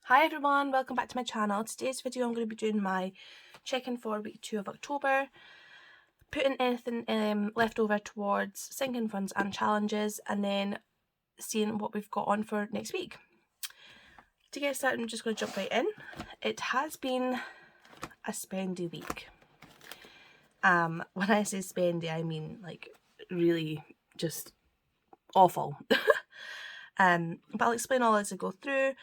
Hi everyone, welcome back to my channel. Today's video I'm going to be doing my check-in for week 2 of October, putting anything left over towards sinking funds and challenges, and then seeing what we've got on for next week. To get started, I'm just going to jump right in. It has been a spendy week. When I say spendy, I mean like really just awful. But I'll explain all as I go through.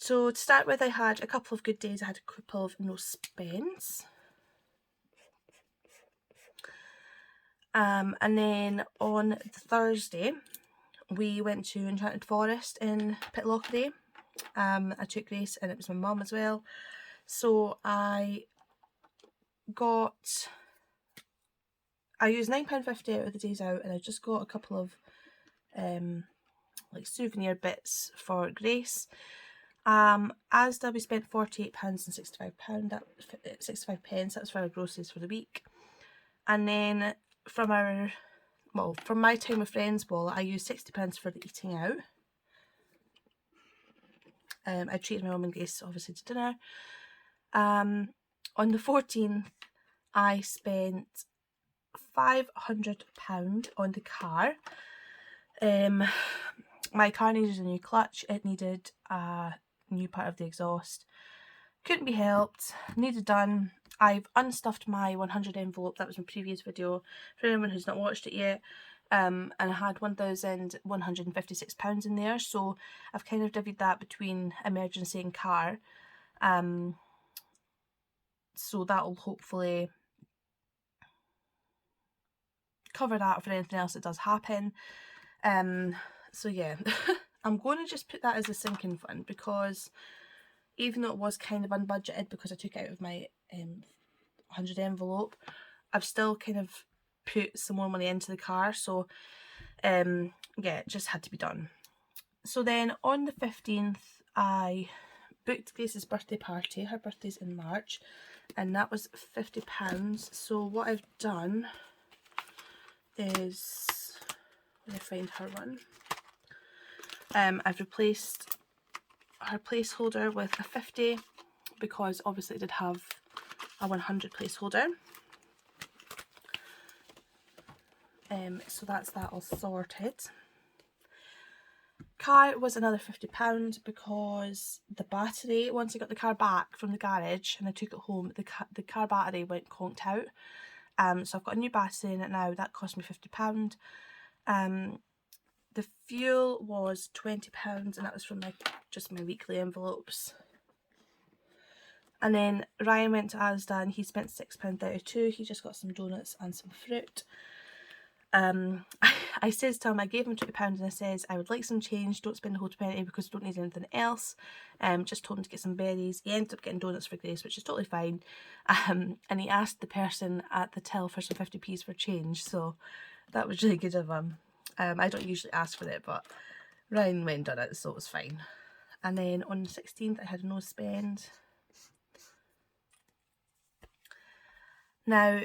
So to start with, I had a couple of good days. I had a couple of no spends. And then on Thursday, we went to Enchanted Forest in Pitlochry. I took Grace and it was my mum as well. So I used £9.50 out of the days out, and I just got a couple of like souvenir bits for Grace. Asda, we spent £48 and £65. 65 pence. That was for our groceries for the week. And then from my time with friends wallet, I used £60 for the eating out. I treated my mum and Grace obviously to dinner. On the 14th, I spent £500 on the car. My car needed a new clutch. It needed a new part of the exhaust. Couldn't be helped. Needed done. I've unstuffed my 100 envelope. That was my previous video for anyone who's not watched it yet. And I had £1,156 in there, so I've kind of divvied that between emergency and car. So that'll hopefully cover that for anything else that does happen. So yeah, I'm going to just put that as a sinking fund, because even though it was kind of unbudgeted because I took it out of my 100 envelope, I've still kind of put some more money into the car. So yeah, it just had to be done. So then on the 15th, I booked Grace's birthday party. Her birthday's in March, and that was £50. So what I've done is, when I find her one, I've replaced her placeholder with a 50, because obviously it did have a 100 placeholder. So that's that all sorted. Car was another £50 because the battery, once I got the car back from the garage and I took it home, the car battery went conked out. So I've got a new battery in it now. That cost me £50. The fuel was £20, and that was from just my weekly envelopes. And then Ryan went to Asda and he spent £6.32. He just got some donuts and some fruit. I says to him, I gave him £20 and I says I would like some change, don't spend the whole 20 because I don't need anything else. Just told him to get some berries. He ended up getting donuts for Grace, which is totally fine. And he asked the person at the till for some 50p's for change, so that was really good of him. I don't usually ask for it, but Ryan went and done it, so it was fine. And then on the 16th, I had a no spend. Now,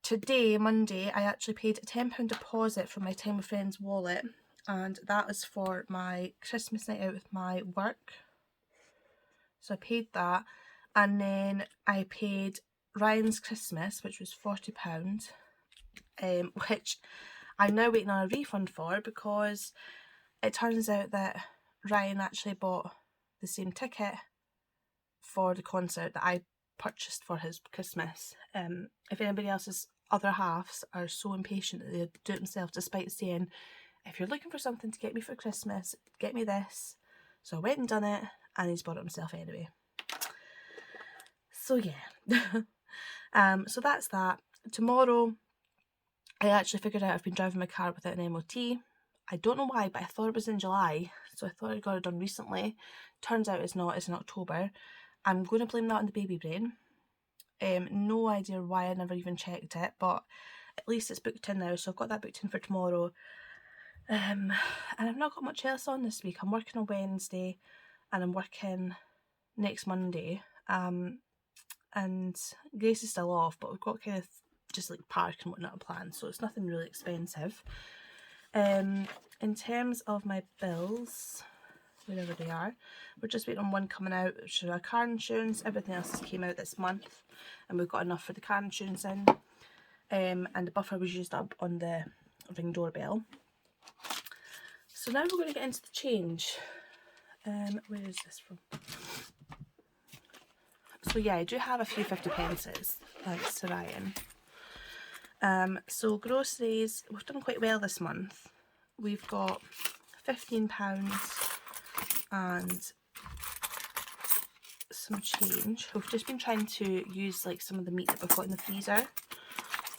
today, Monday, I actually paid a £10 deposit from my Time with Friends wallet, and that was for my Christmas night out with my work. So I paid that, and then I paid Ryan's Christmas, which was £40, which I'm now waiting on a refund for, because it turns out that Ryan actually bought the same ticket for the concert that I purchased for his Christmas. If anybody else's other halves are so impatient that they do it themselves, despite saying, if you're looking for something to get me for Christmas, get me this. So I went and done it, and he's bought it himself anyway. So yeah. So that's that. Tomorrow, I actually figured out I've been driving my car without an MOT. I don't know why, but I thought it was in July, so I thought I got it done recently. Turns out it's not, it's in October. I'm going to blame that on the baby brain. No idea why I never even checked it, but at least it's booked in now, so I've got that booked in for tomorrow. And I've not got much else on this week. I'm working on Wednesday, and I'm working next Monday. And Grace is still off, but we've got kind of just like park and whatnot planned, so it's nothing really expensive. In terms of my bills, wherever they are. We're just waiting on one coming out, which is our car insurance. Everything else came out this month, and we've got enough for the car insurance in. And the buffer was used up on the Ring doorbell. So now we're going to get into the change. Where is this from? So yeah, I do have a few 50 pences, thanks to Ryan. So groceries, we've done quite well this month. We've got £15 and some change. We've just been trying to use like some of the meat that we've got in the freezer.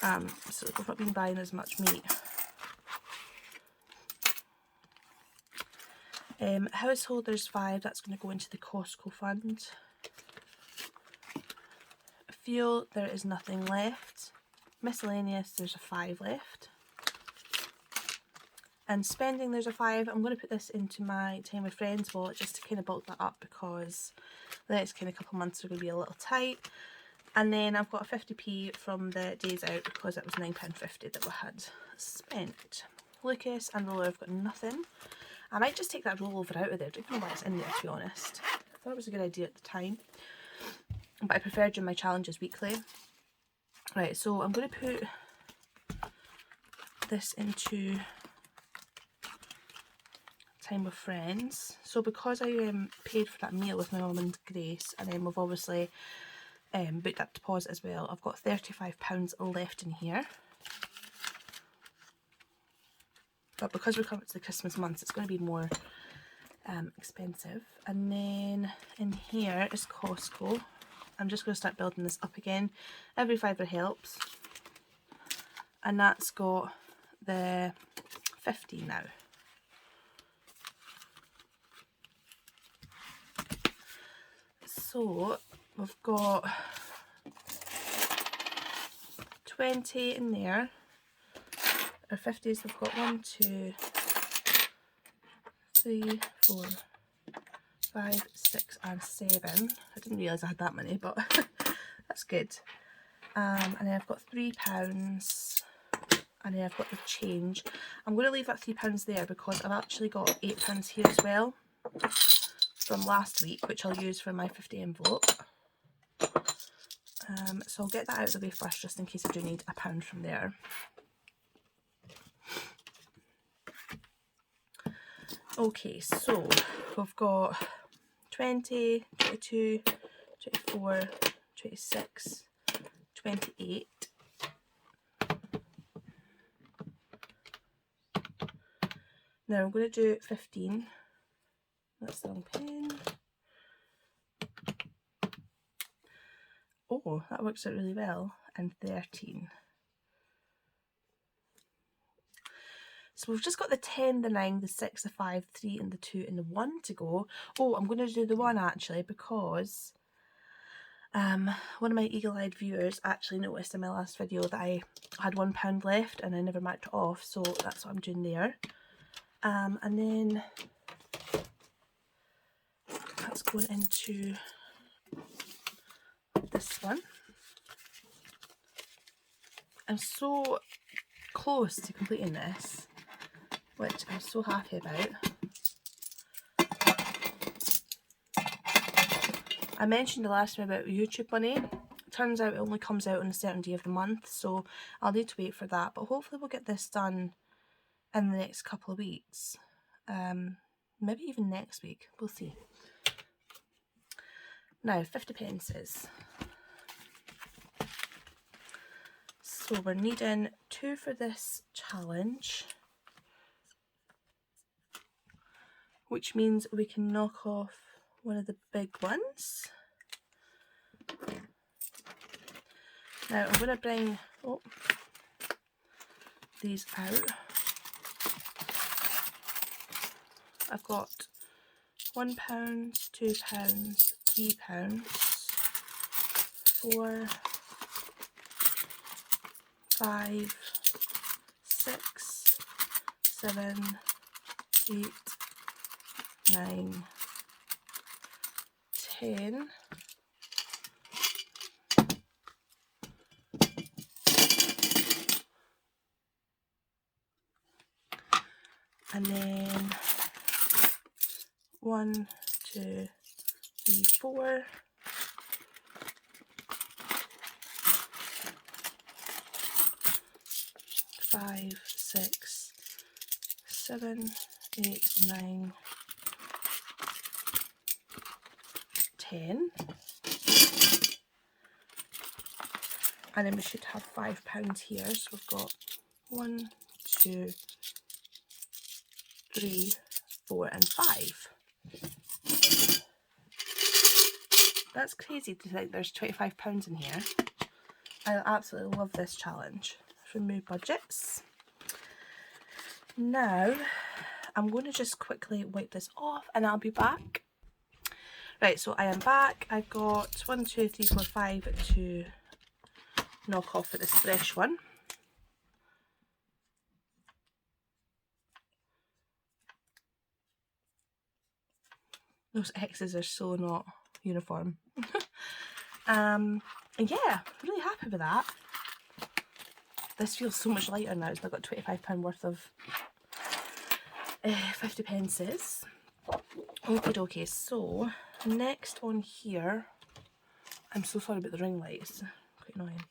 So we've not been buying as much meat. Household, there's £5, that's going to go into the Costco fund. Fuel, there is nothing left. Miscellaneous, there's a £5 left. And spending, there's a £5. I'm going to put this into my Time with Friends wallet just to kind of bulk that up, because the next kind of couple of months are going to be a little tight. And then I've got a 50p from the days out, because it was £9.50 that we had spent. Lucas and roller, I've got nothing. I might just take that rollover out of there. I don't know why it's in there, to be honest. I thought it was a good idea at the time, but I prefer doing my challenges weekly. Right, so I'm going to put this into Time with Friends. So because I paid for that meal with my mum and Grace, and then we've obviously booked that deposit as well, I've got £35 left in here. But because we're coming to the Christmas months, it's going to be more expensive. And then in here is Costco. I'm just going to start building this up again. Every fiver helps. And that's got the 50 now. So we've got 20 in there. Our 50s, we've got 1, 2, 3, 4, 5, 6 and 7. I didn't realise I had that many, but that's good. And then I've got £3, and then I've got the change. I'm going to leave that £3 there because I've actually got £8 here as well from last week, which I'll use for my 50 envelope. So I'll get that out of the way first, just in case I do need £1 from there. Okay, so we've got 20, 22, 24, 26, 28. Now I'm going to do 15. That's the wrong pen. Oh, that works out really well. And 13. So we've just got the 10, the 9, the 6, the 5, 3 and the 2 and the 1 to go. Oh, I'm going to do the 1 actually, because one of my eagle-eyed viewers actually noticed in my last video that I had £1 left and I never marked it off, so that's what I'm doing there. And then that's going into this one. I'm so close to completing this, which I'm so happy about. I mentioned the last time about YouTube money. It turns out it only comes out on a certain day of the month, so I'll need to wait for that. But hopefully we'll get this done in the next couple of weeks. Maybe even next week. We'll see. Now, 50 pences. So we're needing 2 for this challenge, which means we can knock off one of the big ones. Now I'm going to bring these out. I've got £1, £2, £3, 4, 5, 6, 7, 8, 9, 10. And then 1, 2, 3, 4. 5, 6, 7, 8, 9, 10. And then we should have £5 here. So we've got 1, 2, 3, 4 and 5. That's crazy to think there's £25 in here. I absolutely love this challenge from Moo Budgets. Now I'm going to just quickly wipe this off and I'll be back. Right, so I am back. I've got 1, 2, 3, 4, 5 to knock off at this fresh one. Those X's are so not uniform. And yeah, really happy with that. This feels so much lighter now. So I've got £25 worth of 50 pences. Okay, so next on here, I'm so sorry about the ring lights, quite annoying.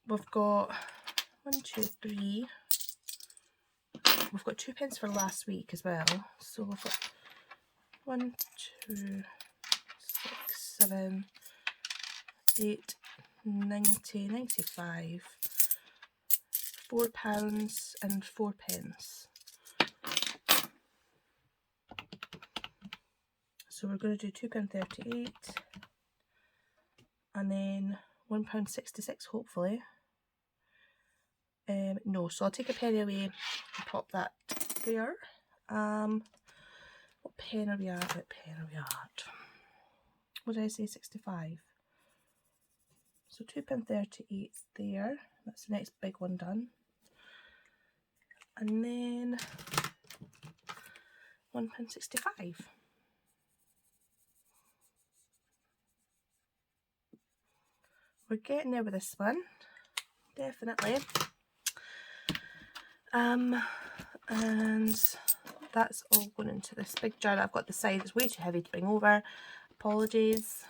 We've got 1, 2, 3. We've got 2 pence for last week as well. So we've got 1, 2, 6, 7, 8, 90, 95, £4 and 4 pence. So we're going to do £2.38 and then £1.66 hopefully. No, so I'll take a penny away and pop that there. What pen are we at? What pen are we at? What did I say? 65. So £2.38 there. That's the next big one done. And then £1.65. We're getting there with this one, definitely. And that's all going into this big jar that I've got the side. It's way too heavy to bring over. Apologies.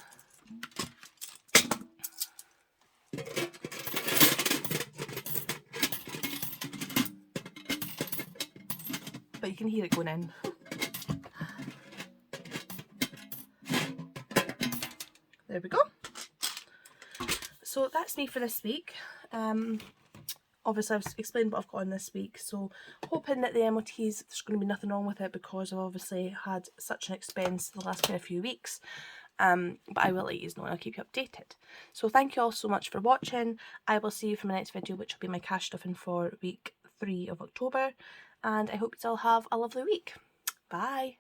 But you can hear it going in. There we go. So that's me for this week. Obviously I've explained what I've got on this week, so hoping that the MOTs, there's going to be nothing wrong with it because I've obviously had such an expense the last kind of few weeks. But I will let you know and I'll keep you updated. So thank you all so much for watching. I will see you for my next video, which will be my cash stuffing for week 3 of October. And I hope you all have a lovely week. Bye!